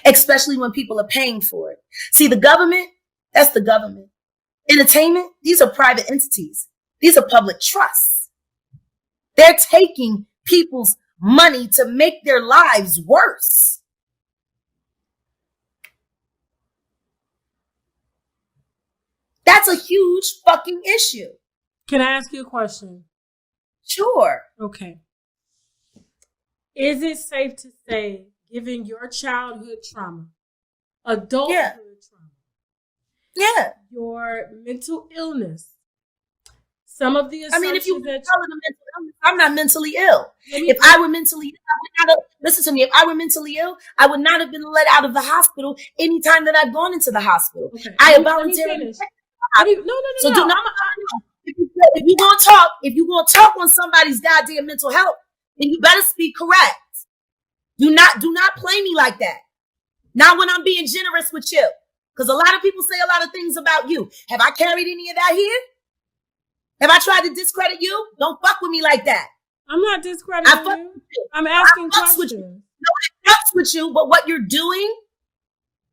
especially when people are paying for it. See, the government, that's the government. Entertainment, these are private entities. These are public trusts. They're taking people's money to make their lives worse. That's a huge fucking issue. Can I ask you a question? Sure. Okay. Is it safe to say, given your childhood trauma, adulthood trauma, your mental illness, some of the assumptions if you call it a mental illness, I'm not mentally ill. If I were mentally ill, I would not have, listen to me, if I were mentally ill, I would not have been let out of the hospital anytime that I've gone into the hospital. Okay. I have voluntarily. So do not. If you're gonna talk on somebody's goddamn mental health, then you better speak correct. Do not play me like that. Not when I'm being generous with you. Because a lot of people say a lot of things about you. Have I carried any of that here? Have I tried to discredit you? Don't fuck with me like that. I'm not discrediting you. I'm asking questions. I fucks with you, but what you're doing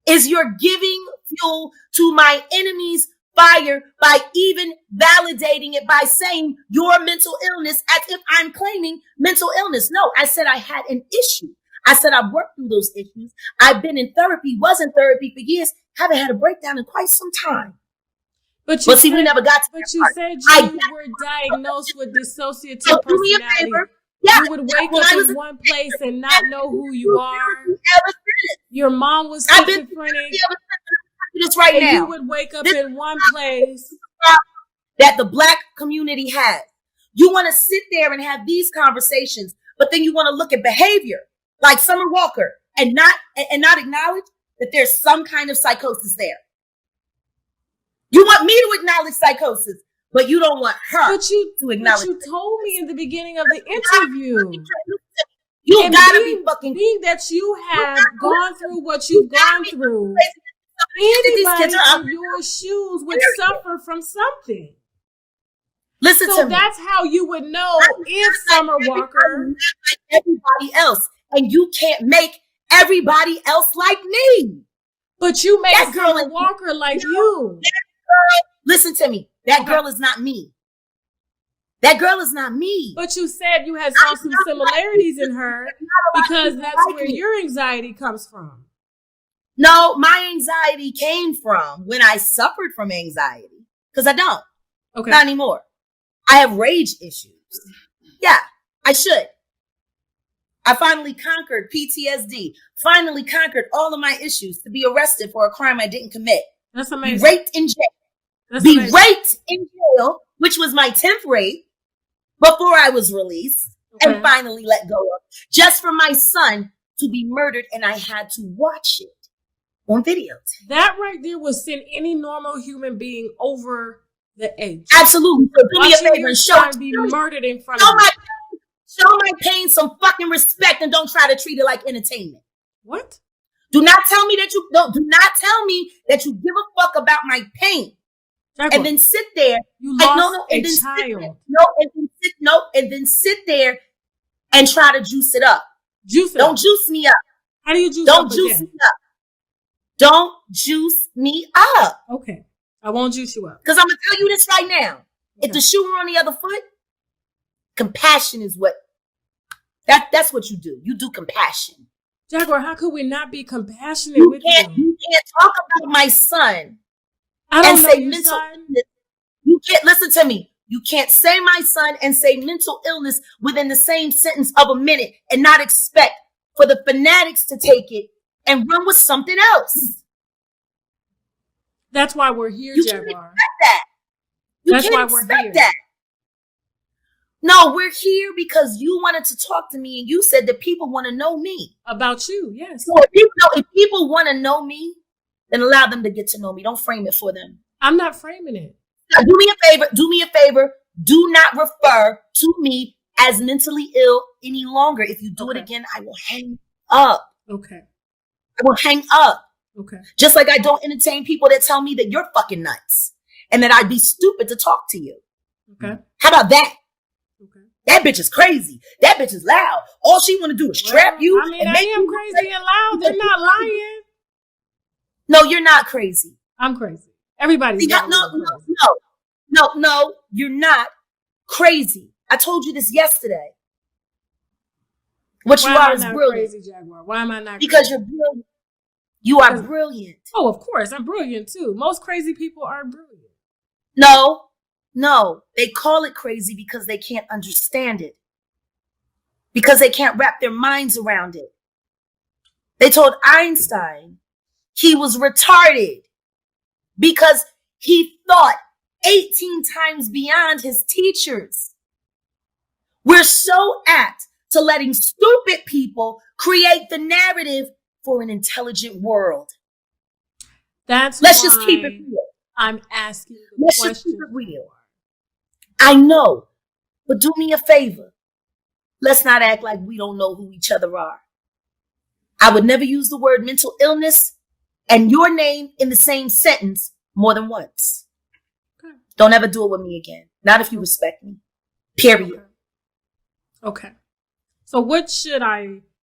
is you're giving fuel to my enemy's fire by even validating it by saying your mental illness as if I'm claiming mental illness. No, I said I had an issue. I said I've worked through those issues. I've been in therapy, was in therapy for years, haven't had a breakdown in quite some time. But see, we never got to that part. Said you were diagnosed with dissociative personality. Do me a favor. Yeah, you would wake up in one place and not know who you are. Your mom was schizophrenic. This right now. You would wake up in one place that the Black community has. You want to sit there and have these conversations, but then you want to look at behavior like Summer Walker and not acknowledge that there's some kind of psychosis there. You want me to acknowledge psychosis, but you don't want her to acknowledge. But you told me in the beginning of the interview. You gotta be fucking. Being that you have gone through what you've gone through, anybody in your shoes would suffer from something. Listen to me. So that's how you would know if Summer Walker, like everybody else, and you can't make everybody else like me. But you make Summer Walker like you. Listen to me. That girl is not me. That girl is not me. But you said you had saw some similarities in her because that's where your anxiety comes from. No, my anxiety came from when I suffered from anxiety. Because I don't. Okay. Not anymore. I have rage issues. Yeah, I should. I finally conquered PTSD. Finally conquered all of my issues to be arrested for a crime I didn't commit. That's amazing. Be raped in jail. Raped in jail, which was my 10th rape, before I was released and finally let go of. Just for my son to be murdered, and I had to watch it on video. That right there will send any normal human being over the edge. Absolutely. So do me a favor and show be murdered in front of you. Show my pain some fucking respect and don't try to treat it like entertainment. What? Do not tell me that you give a fuck about my pain. Jaguar, and then sit there. You lost a child. And then sit there and try to juice it up. Don't juice me up. How do you juice Don't juice me up. Don't juice me up. Okay. I won't juice you up. Because I'm going to tell you this right now. Okay. If the shoe were on the other foot, compassion is what, that's what you do. You do compassion. Jaguar, how could we not be compassionate with you? You can't talk about my son and say mental illness. You can't, listen to me. You can't say my son and say mental illness within the same sentence of a minute and not expect for the fanatics to take it and run with something else. That's why we're here, Jaguar. That's why we're here. That. No, we're here because you wanted to talk to me and you said that people want to know me. About you, yes. So if people want to know me, then allow them to get to know me. Don't frame it for them. I'm not framing it. Now, do me a favor. Do not refer to me as mentally ill any longer. If you do it again, I will hang up. Okay. I will hang up. Okay. Just like I don't entertain people that tell me that you're fucking nuts and that I'd be stupid to talk to you. Okay. How about that? Okay. That bitch is crazy. That bitch is loud. All she want to do is trap you. I mean, I am crazy and loud. They're not lying. No, you're not crazy. I'm crazy. Everybody's No, you're not crazy. I told you this yesterday. What you are is brilliant. Crazy, Jaguar? Why am I not because you're brilliant. You are brilliant. Oh, of course. I'm brilliant too. Most crazy people are brilliant. No. They call it crazy because they can't understand it. Because they can't wrap their minds around it. They told Einstein he was retarded because he thought 18 times beyond his teachers. We're so apt to letting stupid people create the narrative for an intelligent world. Let's just keep it real. I'm asking the Let's question. Just keep it real. I know, but do me a favor. Let's not act like we don't know who each other are. I would never use the word mental illness and your name in the same sentence more than once. Okay. Don't ever do it with me again. Not if you respect me. Period. Okay. So what should I